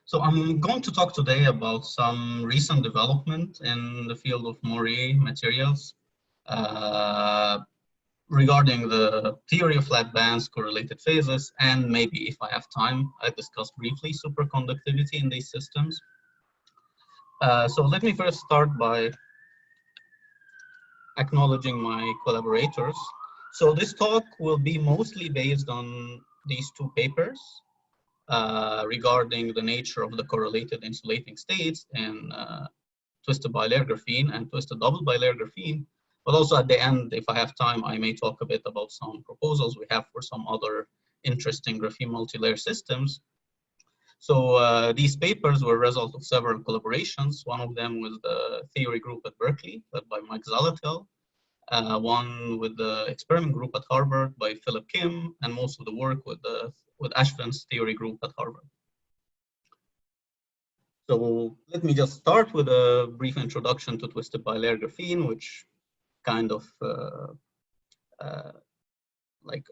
So I'm going to talk today about some recent development in the field of Moire materials regarding the theory of flat bands, correlated phases, and maybe if I have time, I discuss briefly superconductivity in these systems. So let me first start by acknowledging my collaborators. So this talk will be mostly based on these two papers regarding the nature of the correlated insulating states in twisted bilayer graphene and twisted double bilayer graphene. But also at the end, if I have time, I may talk a bit about some proposals we have for some other interesting graphene multi-layer systems. So these papers were a result of several collaborations. One of them was the theory group at Berkeley, led by Mike Zalatel. One with the experiment group at Harvard by Philip Kim, and most of the work with Ashvin's theory group at Harvard. So let me just start with a brief introduction to twisted bilayer graphene, which kind of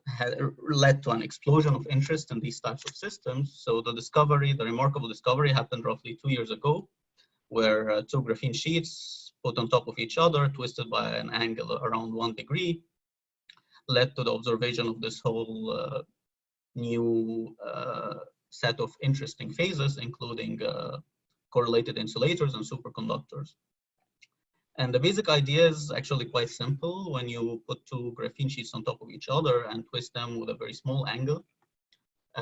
had led to an explosion of interest in these types of systems. So the remarkable discovery happened roughly 2 years ago, where two graphene sheets put on top of each other, twisted by an angle around 1 degree, led to the observation of this whole new set of interesting phases, including correlated insulators and superconductors. And the basic idea is actually quite simple. When you put two graphene sheets on top of each other and twist them with a very small angle,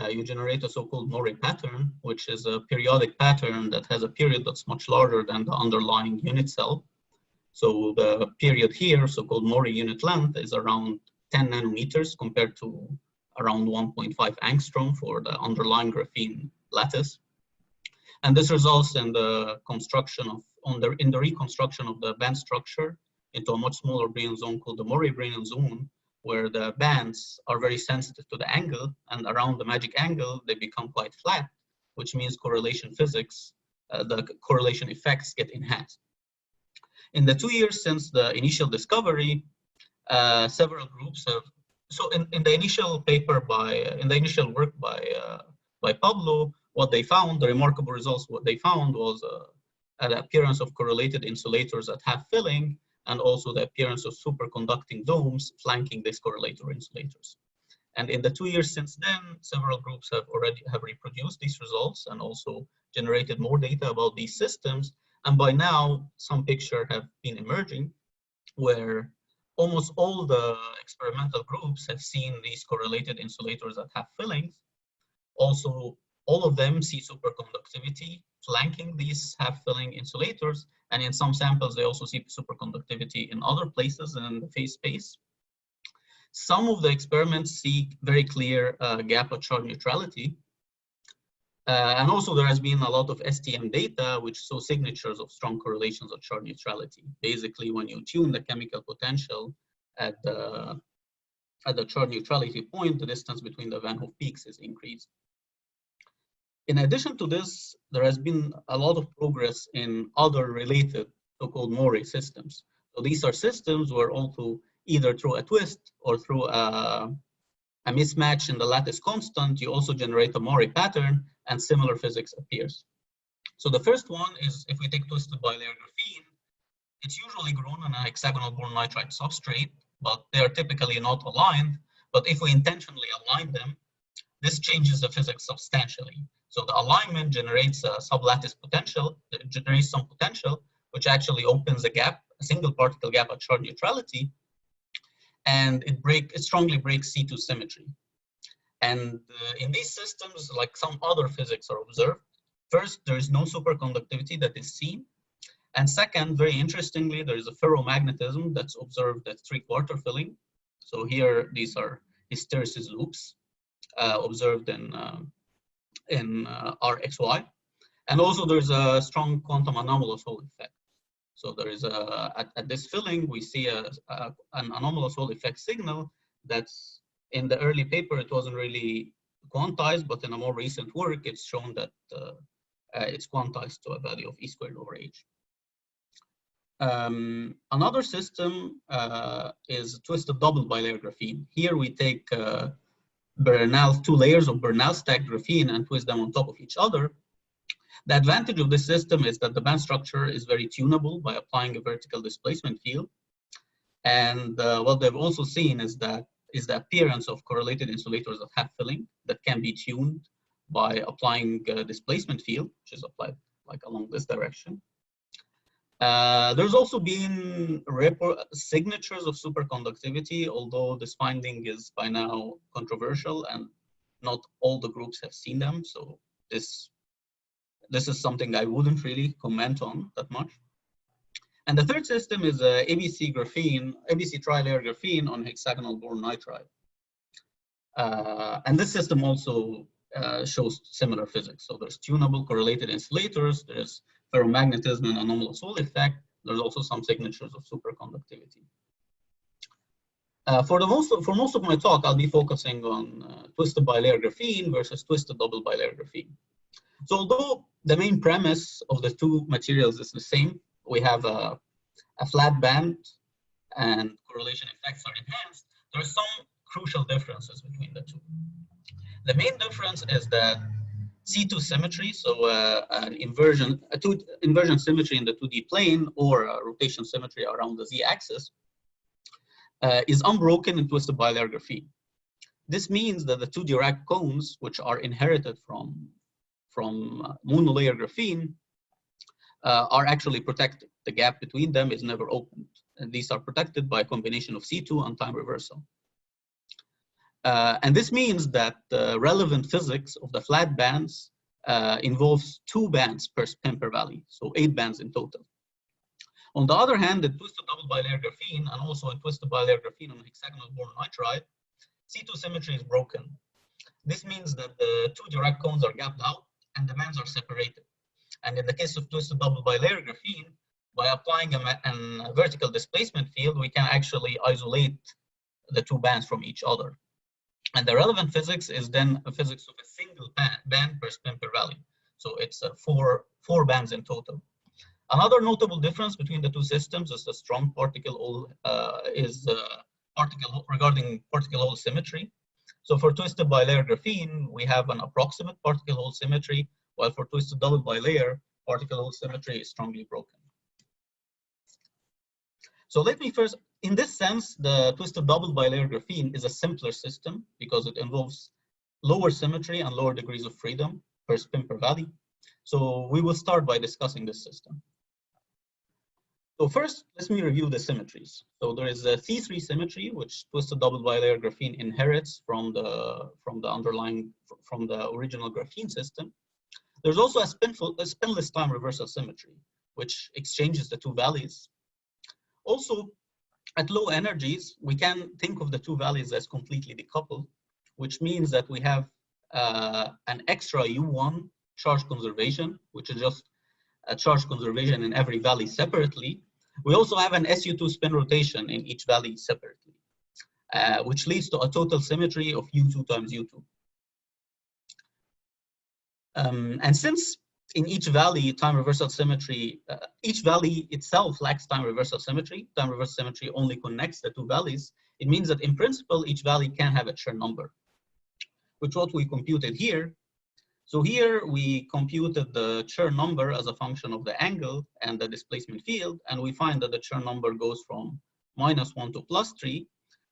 you generate a so-called Moire pattern, which is a periodic pattern that has a period that's much larger than the underlying unit cell. So the period here, so-called Moire unit length, is around 10 nanometers compared to around 1.5 angstrom for the underlying graphene lattice. And this results in the construction of, in the reconstruction of the band structure into a much smaller Brillouin zone called the Moire Brillouin zone, where the bands are very sensitive to the angle, and around the magic angle, they become quite flat, which means correlation physics, the correlation effects get enhanced. In the 2 years since the initial discovery, several groups have, so in the initial paper in the initial work by Pablo, what they found, the remarkable results, what they found was an appearance of correlated insulators at half filling, and also the appearance of superconducting domes flanking these correlator insulators. And in the 2 years since then, several groups have reproduced these results and also generated more data about these systems. And by now, some pictures have been emerging where almost all the experimental groups have seen these correlated insulators at half fillings. Also, all of them see superconductivity flanking these half-filling insulators, and in some samples they also see superconductivity in other places in the phase space. Some of the experiments see very clear gap at charge neutrality, and also there has been a lot of STM data which show signatures of strong correlations at charge neutrality. Basically, when you tune the chemical potential at the charge neutrality point, the distance between the Van Hoff peaks is increased. In addition to this, there has been a lot of progress in other related so-called Moire systems. So these are systems where also either through a twist or through a mismatch in the lattice constant, you also generate a Moire pattern and similar physics appears. So the first one is, if we take twisted bilayer graphene, it's usually grown on a hexagonal boron nitride substrate, but they are typically not aligned. But if we intentionally align them, this changes the physics substantially. So the alignment generates a sublattice potential, it generates some potential, which actually opens a gap, a single particle gap at charge neutrality, and it strongly breaks C2 symmetry. And in these systems, like some other physics are observed. First, there is no superconductivity that is seen. And second, very interestingly, there is a ferromagnetism that's observed at 3/4 filling. So here, these are hysteresis loops observed in RXY. And also there's a strong quantum anomalous Hall effect. So there is at this filling, we see an anomalous Hall effect signal that's in the early paper, it wasn't really quantized, but in a more recent work, it's shown that it's quantized to a value of E²/H. Another system is twisted double bilayer graphene. Here we take two layers of Bernal stacked graphene and twist them on top of each other. The advantage of this system is that the band structure is very tunable by applying a vertical displacement field. And what they've also seen is the appearance of correlated insulators of half filling that can be tuned by applying a displacement field, which is applied like along this direction. There's also been signatures of superconductivity, although this finding is by now controversial and not all the groups have seen them. So this is something I wouldn't really comment on that much. And the third system is ABC tri-layer graphene on hexagonal boron nitride. And this system also shows similar physics. So there's tunable correlated insulators, there's ferromagnetism and anomalous Hall effect. There's also some signatures of superconductivity. For most of my talk, I'll be focusing on twisted bilayer graphene versus twisted double bilayer graphene. So although the main premise of the two materials is the same, we have a flat band and correlation effects are enhanced, there are some crucial differences between the two. The main difference is that C2 symmetry, so an inversion symmetry in the 2D plane or a rotation symmetry around the Z-axis is unbroken in twisted bilayer graphene. This means that the two Dirac cones, which are inherited from monolayer graphene, are actually protected. The gap between them is never opened. And these are protected by a combination of C2 and time reversal. And this means that the relevant physics of the flat bands involves 2 bands per spin per valley, so 8 bands in total. On the other hand, in twisted double bilayer graphene and also in twisted bilayer graphene on hexagonal boron nitride, C2 symmetry is broken. This means that the 2 Dirac cones are gapped out and the bands are separated. And in the case of twisted double bilayer graphene, by applying a vertical displacement field, we can actually isolate the 2 bands from each other. And the relevant physics is then a physics of a single band per spin per valley. So it's 4 bands in total. Another notable difference between the two systems is the strong particle regarding particle hole symmetry. So for twisted bilayer graphene, we have an approximate particle hole symmetry, while for twisted double bilayer, particle hole symmetry is strongly broken. So let me first, in this sense, the twisted double bilayer graphene is a simpler system because it involves lower symmetry and lower degrees of freedom per spin per valley. So we will start by discussing this system. So first, let me review the symmetries. So there is a C3 symmetry, which twisted double bilayer graphene inherits from the original graphene system. There's also a spinless time reversal symmetry, which exchanges the 2 valleys. Also, at low energies, we can think of the 2 valleys as completely decoupled, which means that we have an extra U1 charge conservation, which is just a charge conservation in every valley separately. We also have an SU2 spin rotation in each valley separately, which leads to a total symmetry of U2 times U2. And since in each valley, time reversal symmetry, each valley itself lacks time reversal symmetry. Time reversal symmetry only connects the 2 valleys. It means that in principle, each valley can have a Chern number, which what we computed here. So here we computed the Chern number as a function of the angle and the displacement field, and we find that the Chern number goes from -1 to +3.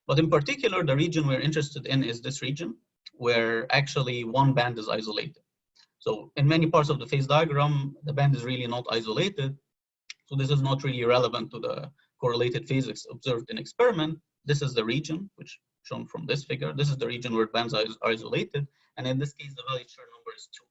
But in particular, the region we're interested in is this region, where actually 1 band is isolated. So in many parts of the phase diagram, the band is really not isolated. So this is not really relevant to the correlated physics observed in experiment. This is the region, which shown from this figure. This is the region where bands are isolated. And in this case, the value Chern number is 2,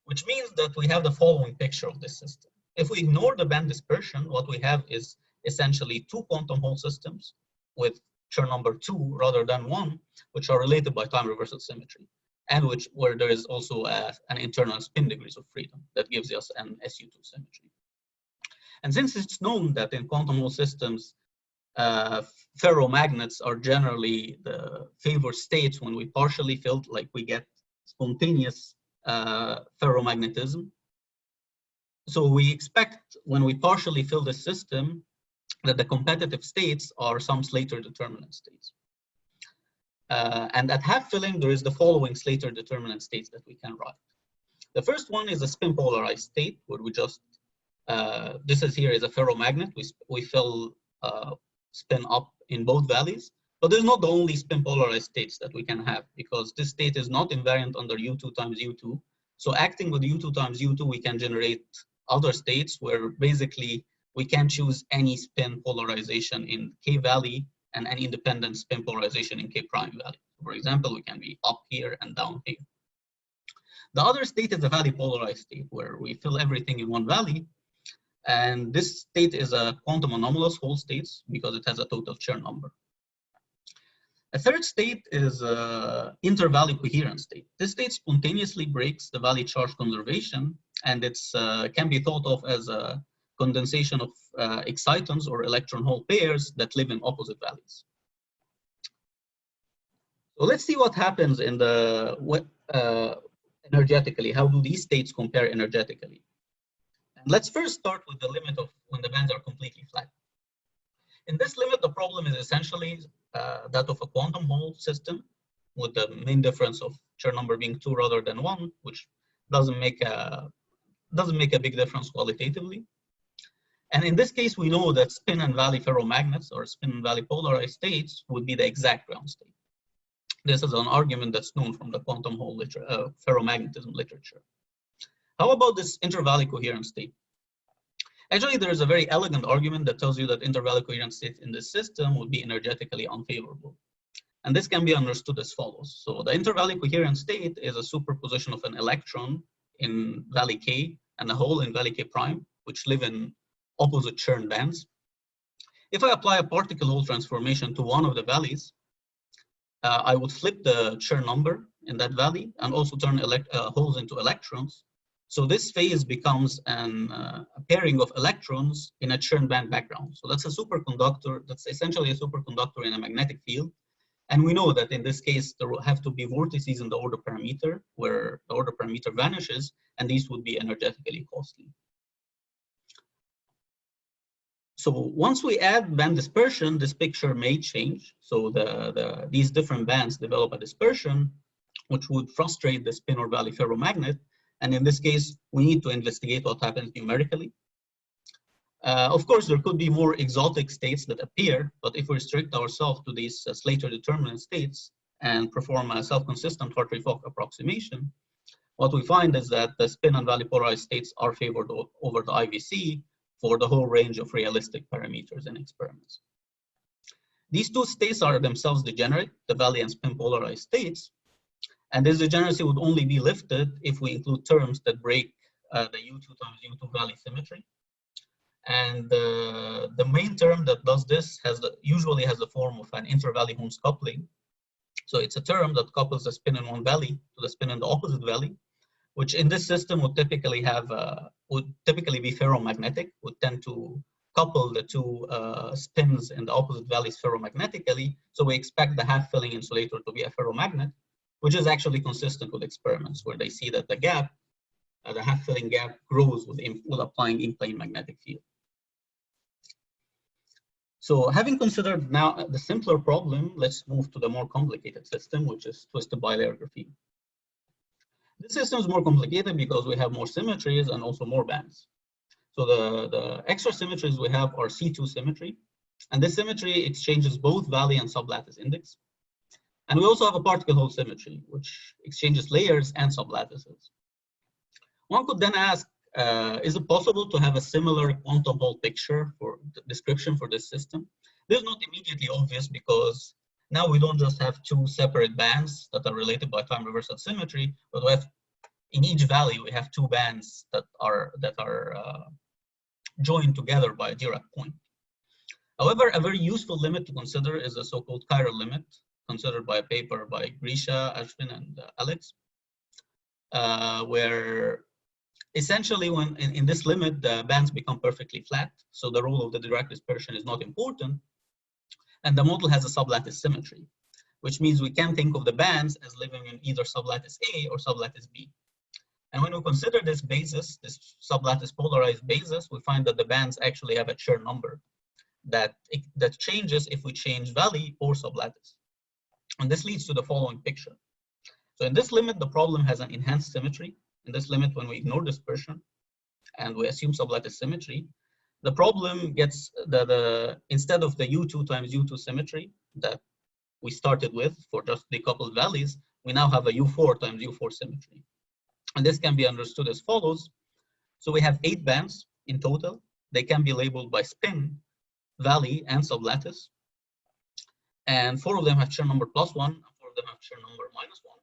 which means that we have the following picture of this system. If we ignore the band dispersion, what we have is essentially 2 quantum Hall systems with Chern number 2 rather than 1, which are related by time reversal symmetry, and where there is also an internal spin degrees of freedom that gives us an SU2 symmetry. And since it's known that in quantum Hall systems, ferromagnets are generally the favored states when we partially fill, like we get spontaneous ferromagnetism. So we expect when we partially fill the system that the competitive states are some Slater determinant states. And at half filling, there is the following Slater determinant states that we can write. The first one is a spin polarized state where we just, this is here is a ferromagnet. We fill spin up in both valleys, but this is not the only spin polarized states that we can have, because this state is not invariant under U2 times U2. So acting with U2 times U2, we can generate other states where basically we can choose any spin polarization in K valley and any independent spin polarization in K prime valley. For example, we can be up here and down here. The other state is a valley polarized state where we fill everything in one valley. And this state is a quantum anomalous Hall states because it has a total Chern number. A third state is inter-valley coherent state. This state spontaneously breaks the valley charge conservation, and it's can be thought of as a condensation of excitons or electron-hole pairs that live in opposite valleys. So let's see what happens in the energetically. How do these states compare energetically? And let's first start with the limit of when the bands are completely flat. In this limit, the problem is essentially that of a quantum Hall system, with the main difference of Chern number being 2 rather than 1, which doesn't make a big difference qualitatively. And in this case, we know that spin and valley ferromagnets or spin and valley polarized states would be the exact ground state. This is an argument that's known from the quantum Hall ferromagnetism literature. How about this inter-valley coherent state? Actually, there is a very elegant argument that tells you that inter-valley coherent states in this system would be energetically unfavorable. And this can be understood as follows. So the inter-valley coherent state is a superposition of an electron in valley K and a hole in valley K prime, which live in opposite Chern bands. If I apply a particle hole transformation to one of the valleys, I would flip the Chern number in that valley and also turn holes into electrons. So this phase becomes a pairing of electrons in a Chern band background. So that's a superconductor. That's essentially a superconductor in a magnetic field. And we know that in this case, there will have to be vortices in the order parameter where the order parameter vanishes, and these would be energetically costly. So once we add band dispersion, this picture may change. So these different bands develop a dispersion, which would frustrate the spin or valley ferromagnet. And in this case, we need to investigate what happens numerically. Of course, there could be more exotic states that appear, but if we restrict ourselves to these Slater determinant states and perform a self-consistent Hartree-Fock approximation, what we find is that the spin and valley polarized states are favored over the IVC for the whole range of realistic parameters in experiments. These two states are themselves degenerate, the valley and spin polarized states. And this degeneracy would only be lifted if we include terms that break the U2 times U2 valley symmetry. And the main term that does this usually has the form of an inter-valley Holmes coupling. So it's a term that couples the spin in one valley to the spin in the opposite valley, which in this system would typically be ferromagnetic, would tend to couple the two spins in the opposite valleys ferromagnetically. So we expect the half-filling insulator to be a ferromagnet, which is actually consistent with experiments where they see that the gap, the half-filling gap, grows with applying in-plane magnetic field. So having considered now the simpler problem, let's move to the more complicated system, which is twisted bilayer graphene. This system is more complicated because we have more symmetries and also more bands. So the extra symmetries we have are C2 symmetry, and this symmetry exchanges both valley and sublattice index. And we also have a particle hole symmetry, which exchanges layers and sublattices. One could then ask, is it possible to have a similar quantum Hall picture for the description for this system? This is not immediately obvious because now we don't just have two separate bands that are related by time reversal symmetry, but we have in each valley we have two bands that are joined together by a Dirac point. However, a very useful limit to consider is the so-called chiral limit, considered by a paper by Grisha, Ashwin, and Alex, where essentially when in this limit, the bands become perfectly flat. So the role of the Dirac dispersion is not important. And the model has a sublattice symmetry, which means we can think of the bands as living in either sublattice A or sublattice B. And when we consider this basis, this sublattice polarized basis, we find that the bands actually have a Chern number that changes if we change valley or sublattice. And this leads to the following picture. So in this limit, the problem has an enhanced symmetry. in this limit when we ignore dispersion and we assume sublattice symmetry, the problem gets instead of the U2 times U2 symmetry that we started with for just decoupled valleys, we now have a U4 times U4 symmetry. And this can be understood as follows. So we have 8 bands in total. They can be labeled by spin, valley, and sublattice. And 4 of them have Chern number +1, and 4 of them have Chern number -1.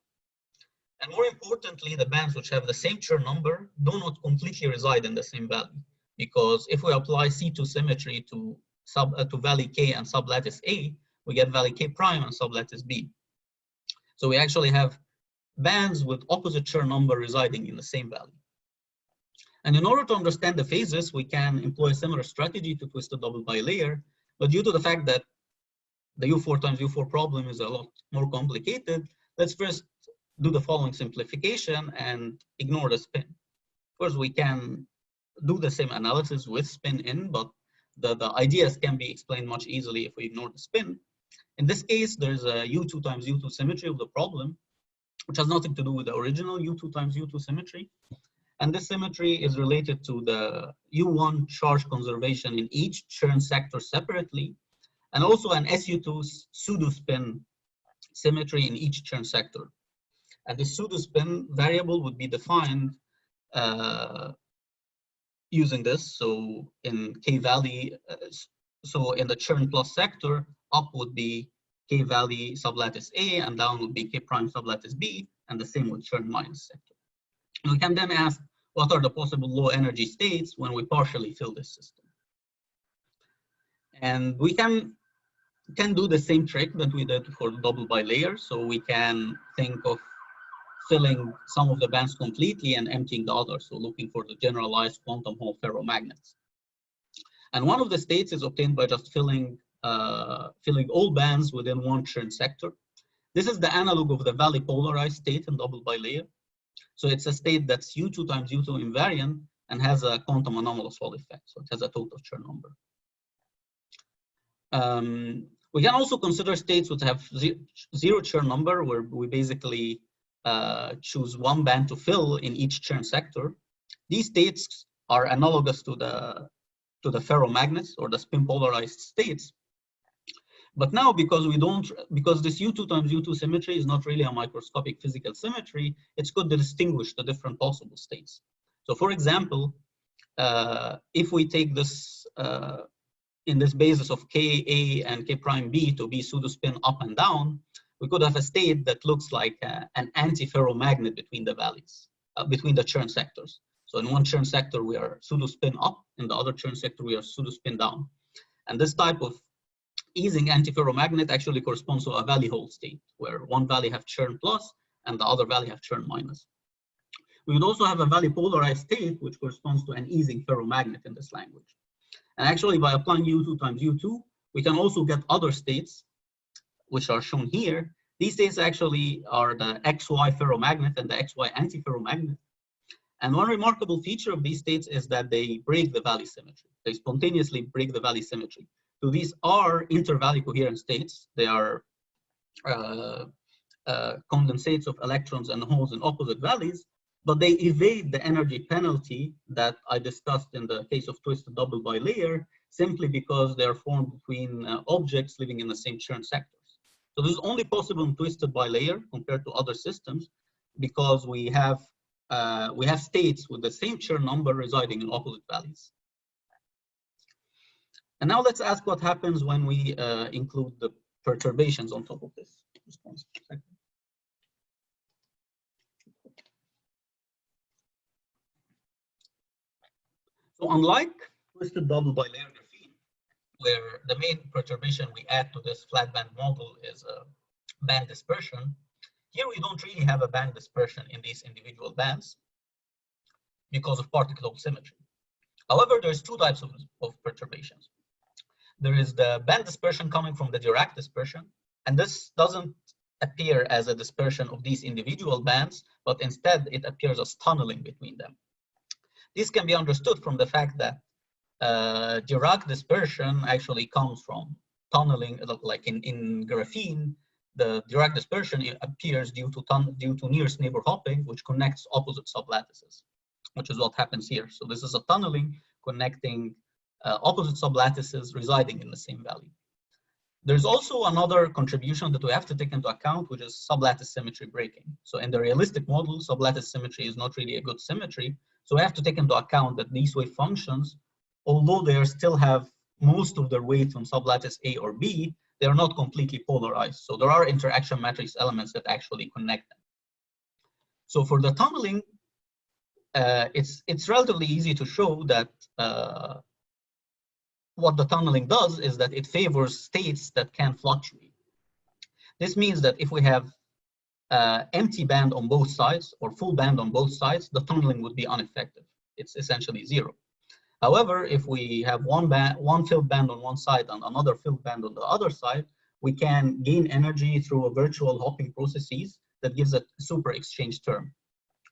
And more importantly, the bands which have the same Chern number do not completely reside in the same valley, because if we apply C2 symmetry to valley K and sublattice A, we get valley K prime and sublattice B. So we actually have bands with opposite Chern number residing in the same valley. And in order to understand the phases, we can employ a similar strategy to twisted double bilayer, but due to the fact that the U4 times U4 problem is a lot more complicated, let's first do the following simplification and ignore the spin. Of course, we can do the same analysis with spin in, but the ideas can be explained much easily if we ignore the spin. In this case, there's a U2 times U2 symmetry of the problem, which has nothing to do with the original U2 times U2 symmetry. And this symmetry is related to the U1 charge conservation in each Chern sector separately, and also an SU2 pseudo-spin symmetry in each Chern sector. And the pseudo-spin variable would be defined using this. So in K valley, so in the Chern plus sector, up would be K valley sublattice A, and down would be K prime sublattice B, and the same with Chern minus sector. And we can then ask, what are the possible low energy states when we partially fill this system? And we can do the same trick that we did for the double bilayer. So we can think of filling some of the bands completely and emptying the others. So looking for the generalized quantum Hall ferromagnets. And one of the states is obtained by just filling all bands within one Chern sector. This is the analog of the valley polarized state in double bilayer. So it's a state that's U2 times U2 invariant and has a quantum anomalous Hall effect. So it has a total Chern number. We can also consider states which have zero Chern number, where we basically choose one band to fill in each Chern sector. These states are analogous to the ferromagnets or the spin polarized states. But now, because this U2 times U2 symmetry is not really a microscopic physical symmetry, it's good to distinguish the different possible states. So for example, if we take this in this basis of Ka and K prime B to be pseudo-spin up and down, we could have a state that looks like an anti-ferromagnet between the valleys, between the Chern sectors. So in one Chern sector, we are pseudo-spin up, in the other Chern sector, we are pseudo-spin down. And this type of easing anti-ferromagnet actually corresponds to a valley Hall state, where one valley have Chern plus and the other valley have Chern minus. We would also have a valley polarized state, which corresponds to an easing ferromagnet in this language. And actually, by applying U2 times U2, we can also get other states, which are shown here. These states actually are the XY ferromagnet and the XY anti-ferromagnet. And one remarkable feature of these states is that they break the valley symmetry. They spontaneously break the valley symmetry. So these are inter-valley coherent states. They are condensates of electrons and holes in opposite valleys, but they evade the energy penalty that I discussed in the case of twisted double bilayer, simply because they are formed between objects living in the same Chern sectors. So this is only possible in twisted bilayer compared to other systems, because we have states with the same Chern number residing in opposite valleys. And now let's ask what happens when we include the perturbations on top of this response. So unlike twisted double bilayer graphene, where the main perturbation we add to this flat band model is band dispersion, here we don't really have a band dispersion in these individual bands because of particle Hall symmetry. However, there's two types of perturbations. There is the band dispersion coming from the Dirac dispersion, and this doesn't appear as a dispersion of these individual bands, but instead it appears as tunneling between them. This can be understood from the fact that Dirac dispersion actually comes from tunneling, like in graphene, the Dirac dispersion appears due to nearest neighbor hopping, which connects opposite sublattices, which is what happens here. So this is a tunneling connecting opposite sublattices residing in the same valley. There's also another contribution that we have to take into account, which is sublattice symmetry breaking. So in the realistic model, sublattice symmetry is not really a good symmetry. So we have to take into account that these wave functions, although they still have most of their weight on sublattice A or B, they are not completely polarized. So there are interaction matrix elements that actually connect them. So for the tunneling, it's relatively easy to show that what the tunneling does is that it favors states that can fluctuate. This means that if we have empty band on both sides or full band on both sides, the tunneling would be ineffective. It's essentially zero. However, if we have one filled band on one side and another filled band on the other side, we can gain energy through a virtual hopping processes that gives a super exchange term,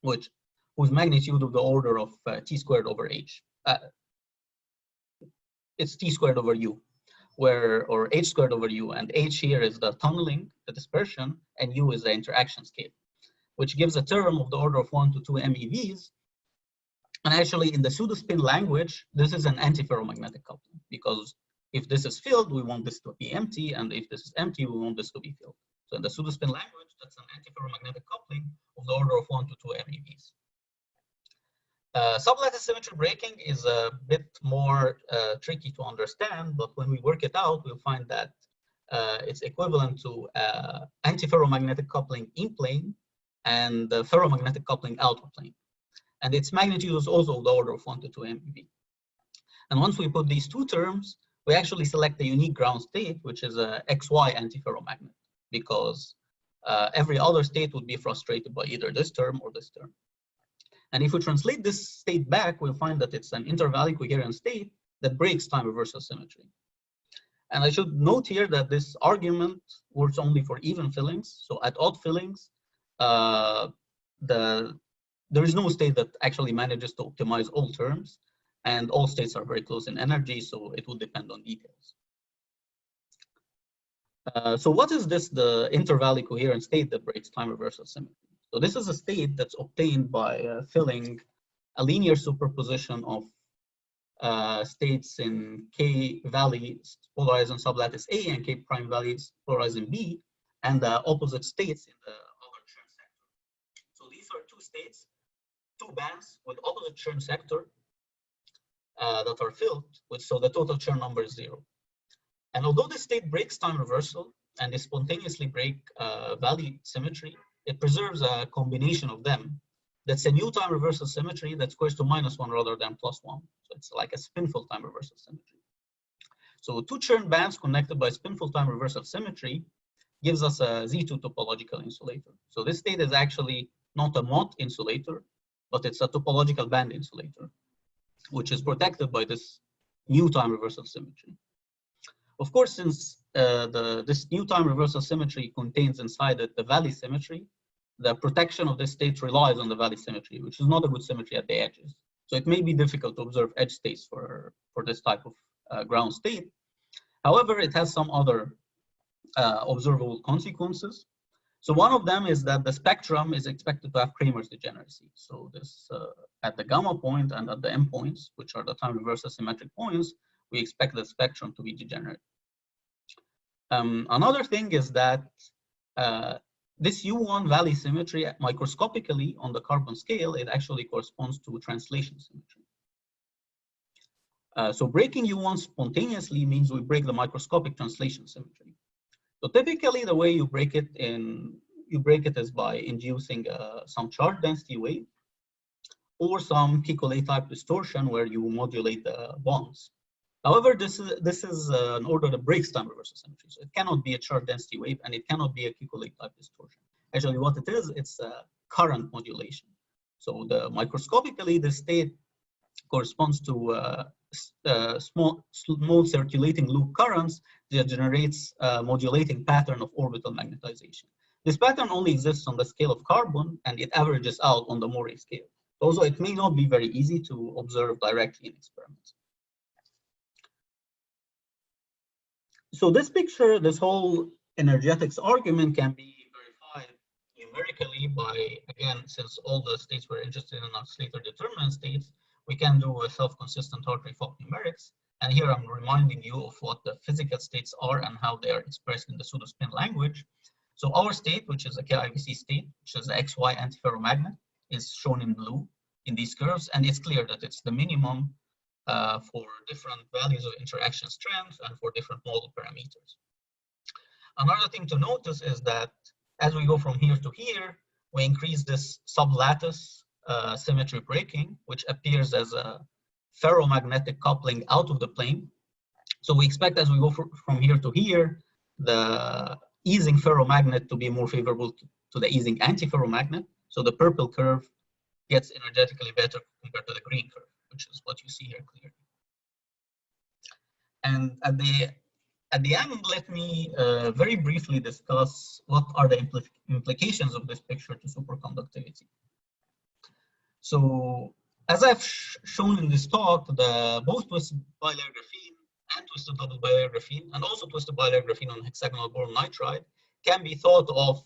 whose magnitude of the order of t squared over h. It's t squared over u, or h squared over u, and h here is the tunneling, the dispersion, and u is the interaction scale, which gives a term of the order of 1 to 2 MeVs. And actually, in the pseudospin language, this is an antiferromagnetic coupling, because if this is filled, we want this to be empty, and if this is empty, we want this to be filled. So in the pseudospin language, that's an antiferromagnetic coupling of the order of 1 to 2 MeVs. Sublattice symmetry breaking is a bit more tricky to understand, but when we work it out, we'll find that it's equivalent to antiferromagnetic coupling in plane and ferromagnetic coupling out of plane. And its magnitude is also the order of 1 to 2 MeV. And once we put these two terms, we actually select the unique ground state, which is a XY antiferromagnet, because every other state would be frustrated by either this term or this term. And if we translate this state back, we'll find that it's an intervalley coherent state that breaks time reversal symmetry. And I should note here that this argument works only for even fillings. So at odd fillings, there is no state that actually manages to optimize all terms, and all states are very close in energy, so it would depend on details. So what is this, the intervalley coherent state that breaks time reversal symmetry? So this is a state that's obtained by filling a linear superposition of states in K valleys polarized in sublattice A and K prime valleys polarized in B, and the opposite states in the other Chern sector. So these are two states, two bands with opposite Chern sector that are filled with, so the total Chern number is 0. And although this state breaks time reversal and they spontaneously break valley symmetry, it preserves a combination of them. That's a new time reversal symmetry that squares to -1 rather than +1. So it's like a spinful time reversal symmetry. So two Chern bands connected by spinful time reversal symmetry gives us a Z2 topological insulator. So this state is actually not a Mott insulator, but it's a topological band insulator, which is protected by this new time reversal symmetry. Of course, since this new time reversal symmetry contains inside it the valley symmetry, the protection of this state relies on the valley symmetry, which is not a good symmetry at the edges. So it may be difficult to observe edge states for this type of ground state. However, it has some other observable consequences. So one of them is that the spectrum is expected to have Kramer's degeneracy. So this at the gamma point and at the M points, which are the time reversal symmetric points, we expect the spectrum to be degenerate. Another thing is that this U1 valley symmetry microscopically on the carbon scale, it actually corresponds to translation symmetry. So breaking U1 spontaneously means we break the microscopic translation symmetry. So typically the way you break it is by inducing some charge density wave or some Kekulé type distortion where you modulate the bonds. However, this is an order that breaks time reversal symmetry. So it cannot be a charge density wave and it cannot be a Kekulé type distortion. Actually, what it is, it's a current modulation. So microscopically, the state corresponds to small circulating loop currents that generates a modulating pattern of orbital magnetization. This pattern only exists on the scale of carbon and it averages out on the Moire scale. Also, it may not be very easy to observe directly in experiments. So this picture, this whole energetics argument can be verified numerically by, again, since all the states we're interested in are Slater determinant states, we can do a self-consistent Hartree-Fock numerics. And here I'm reminding you of what the physical states are and how they are expressed in the pseudospin language. So our state, which is a KIVC state, which is the XY antiferromagnet, is shown in blue in these curves, and it's clear that it's the minimum for different values of interaction strength and for different model parameters. Another thing to notice is that as we go from here to here, we increase this sublattice symmetry breaking, which appears as a ferromagnetic coupling out of the plane. So we expect as we go from here to here, the easing ferromagnet to be more favorable to the easing antiferromagnet. So the purple curve gets energetically better compared to the green curve, which is what you see here clearly. And at the end, let me very briefly discuss what are the implications of this picture to superconductivity. So as I've shown in this talk, both twisted bilayer graphene and twisted double bilayer graphene, and also twisted bilayer graphene on hexagonal boron nitride, can be thought of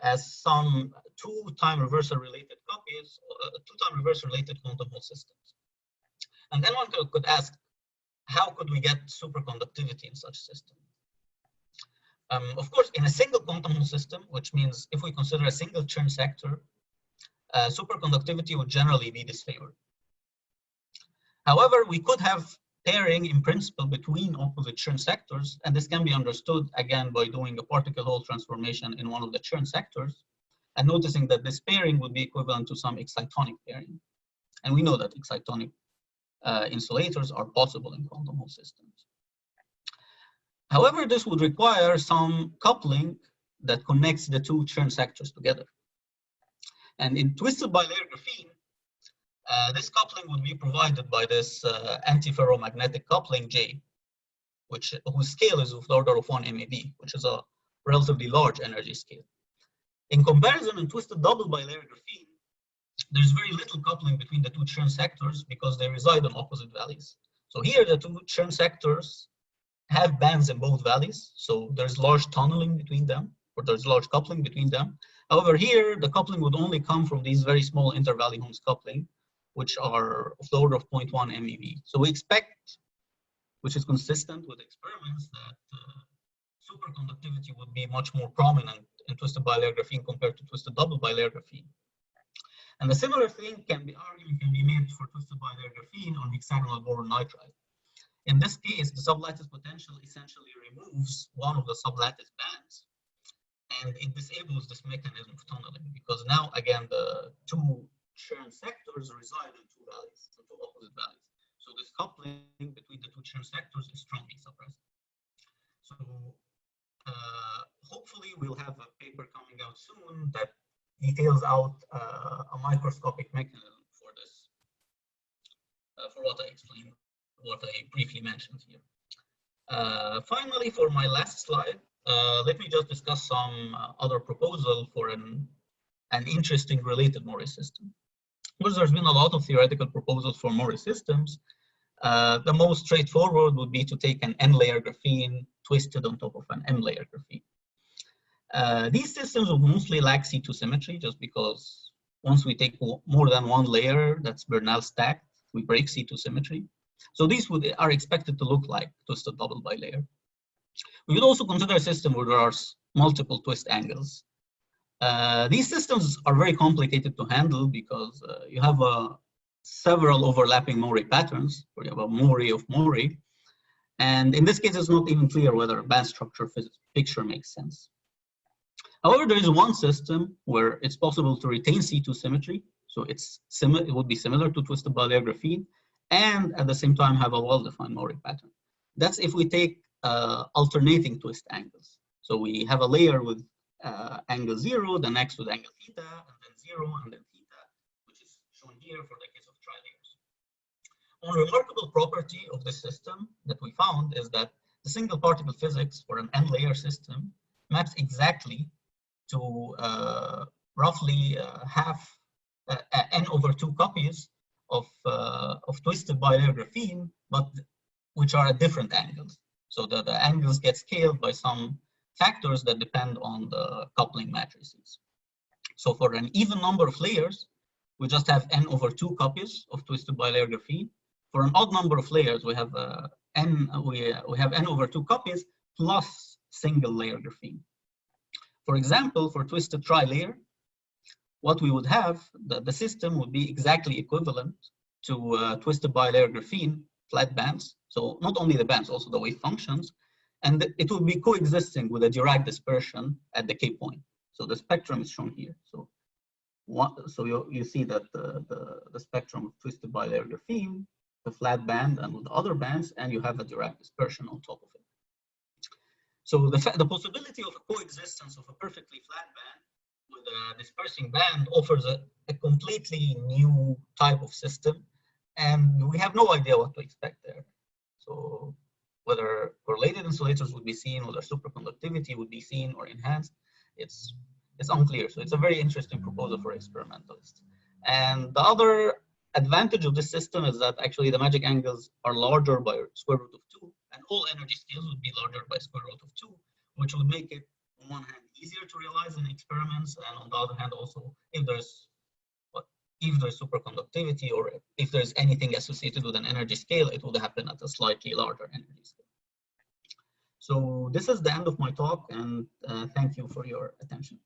as some two-time reversal related copies, two-time reversal related quantum Hall systems. And then one could ask, how could we get superconductivity in such a system? Of course, in a single quantum Hall system, which means if we consider a single Chern sector, superconductivity would generally be disfavored. However, we could have pairing in principle between opposite Chern sectors, and this can be understood again by doing a particle Hall transformation in one of the Chern sectors and noticing that this pairing would be equivalent to some excitonic pairing. And we know that excitonic insulators are possible in quantum Hall systems. However, this would require some coupling that connects the two Chern sectors together. And in twisted bilayer graphene, this coupling would be provided by this antiferromagnetic coupling J, whose scale is of the order of 1 MeV, which is a relatively large energy scale. In comparison, in twisted double bilayer graphene, there's very little coupling between the two Chern sectors because they reside on opposite valleys. So here, the two Chern sectors have bands in both valleys, so there's large tunneling between them, or there's large coupling between them. However, here, the coupling would only come from these very small inter-valley Holmes coupling, which are of the order of 0.1 MeV. So we expect, which is consistent with experiments, that superconductivity would be much more prominent in twisted bilayer graphene compared to twisted double bilayer graphene. And a similar thing argument can be made for twisted bilayer graphene on hexagonal boron nitride. In this case, the sublattice potential essentially removes one of the sublattice bands, and it disables this mechanism of tunneling, because now, again, the two Chern sectors reside in two valleys, in two opposite valleys. So this coupling between the two Chern sectors is strongly suppressed. So hopefully we'll have a paper coming out soon that details out a microscopic mechanism for this, for what I explained, what I briefly mentioned here. Finally, for my last slide, let me just discuss some other proposal for an interesting related Moire system. Because there's been a lot of theoretical proposals for Moire systems. The most straightforward would be to take an N-layer graphene twisted on top of an M-layer graphene. These systems would mostly lack C2 symmetry, just because once we take more than one layer that's Bernal stacked, we break C2 symmetry. So these are expected to look like twisted double bilayer. We would also consider a system where there are multiple twist angles. These systems are very complicated to handle because you have several overlapping Moire patterns, where you have a Moire of Moire. And in this case, it's not even clear whether a band structure picture makes sense. However, there is one system where it's possible to retain C2 symmetry. So it would be similar to twisted bilayer graphene, and at the same time have a well-defined Moire pattern. That's if we take alternating twist angles. So we have a layer with angle 0, the next with angle theta, and then 0, and then theta, which is shown here for the case of tri-layers. One remarkable property of this system that we found is that the single particle physics for an n-layer system maps exactly to roughly half n over 2 copies of twisted bilayer graphene, but which are at different angles. So the angles get scaled by some factors that depend on the coupling matrices. So for an even number of layers, we just have n over 2 copies of twisted bilayer graphene. For an odd number of layers, we have we have n over 2 copies plus single layer graphene. For example, for twisted tri-layer, what we would have, the system would be exactly equivalent to twisted bilayer graphene flat bands. So not only the bands, also the wave functions, and it would be coexisting with a Dirac dispersion at the K point. So the spectrum is shown here. So you see that the spectrum of twisted bilayer graphene, the flat band, and with the other bands, and you have a Dirac dispersion on top of it. So the possibility of a coexistence of a perfectly flat band with a dispersing band offers a completely new type of system, and we have no idea what to expect there. So whether correlated insulators would be seen, whether superconductivity would be seen or enhanced, it's unclear. So it's a very interesting proposal for experimentalists. And the other advantage of this system is that actually the magic angles are larger by square root of 2, and all energy scales would be larger by square root of 2, which would make it, on one hand, easier to realize in experiments, and on the other hand, also, if there's superconductivity or if there's anything associated with an energy scale, it would happen at a slightly larger energy scale. So this is the end of my talk, and thank you for your attention.